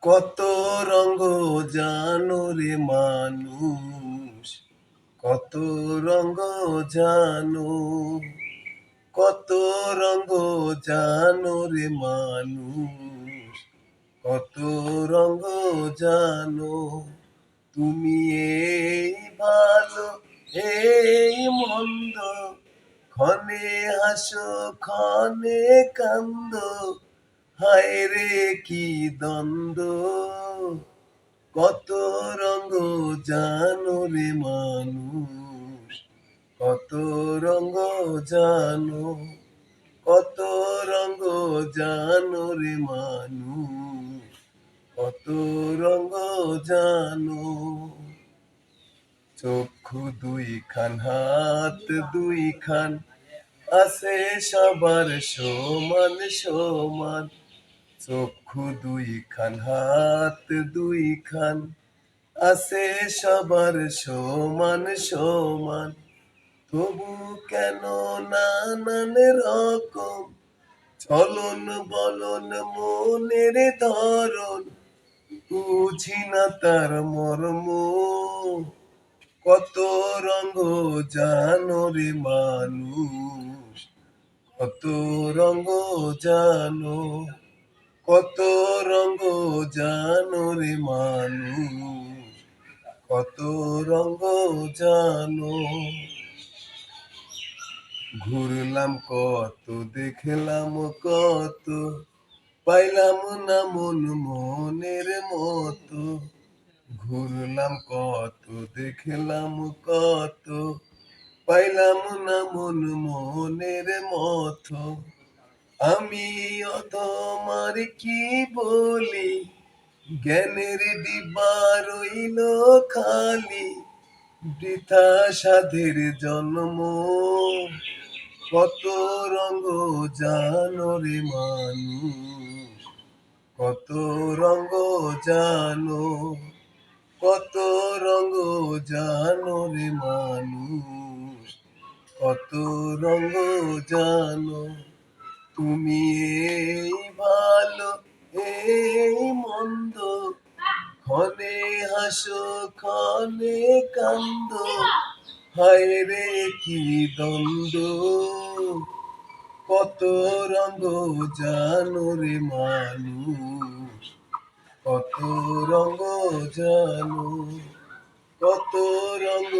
কত রঙ্গ জানো রে মানুষ, কত রঙ্গ জানো, কত রঙ্গ জানো রে মানুষ, কত রঙ্গ জানো। তুমি এই ভালো এই মন্দ, ক্ষণে হাসো ক্ষণে কান্দ, হায় রে কি দ্বন্দ্ব। কত রঙ্গ জানো রে মানুষ, কত রঙ্গ জানো, কত রঙ্গ জানো রে মানুষ, কত রঙ্গ জানো। চক্ষু দুই খান হাত দুই খান, আছে সবার সমান সমান। চক্ষু দুই খান হাত দুই খান, আছে সবার সমান সমান। তবু কেন নানান রকম চলন বলন মনের ধরন, বুঝি না তার মর্ম। কত রঙ্গ জানো রে মানুষ, কত রঙ্গ জানো, কত রঙ্গ জানো রে মানুষ, কত রঙ্গ জানো। ঘুরলাম কত দেখলাম কত, পাইলাম না মন মনের মতো। ঘুরলাম কত দেখলাম কত, পাইলাম না মন মনের মতো। আমি অতমার কি বলি, জ্ঞানের ডিব্বা রইল খালি, বৃথা সাধের জন্ম। কত রঙ্গ জানো রে মানুষ, কত রঙ্গ জানো, কত রঙ্গ জানো রে মানুষ, কত রঙ্গ জানো। তুমি এই ভালো এই মন্দ, ক্ষণে হাসো ক্ষণে কান্দ, হায় রে কি দ্বন্দ্ব। কত রঙ্গ জানো রে মানুষ, কত রঙ্গ জানো, কত রঙ্গ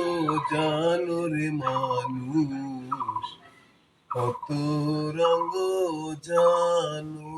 জানো রে মানুষ, কত রঙ্গ জানো।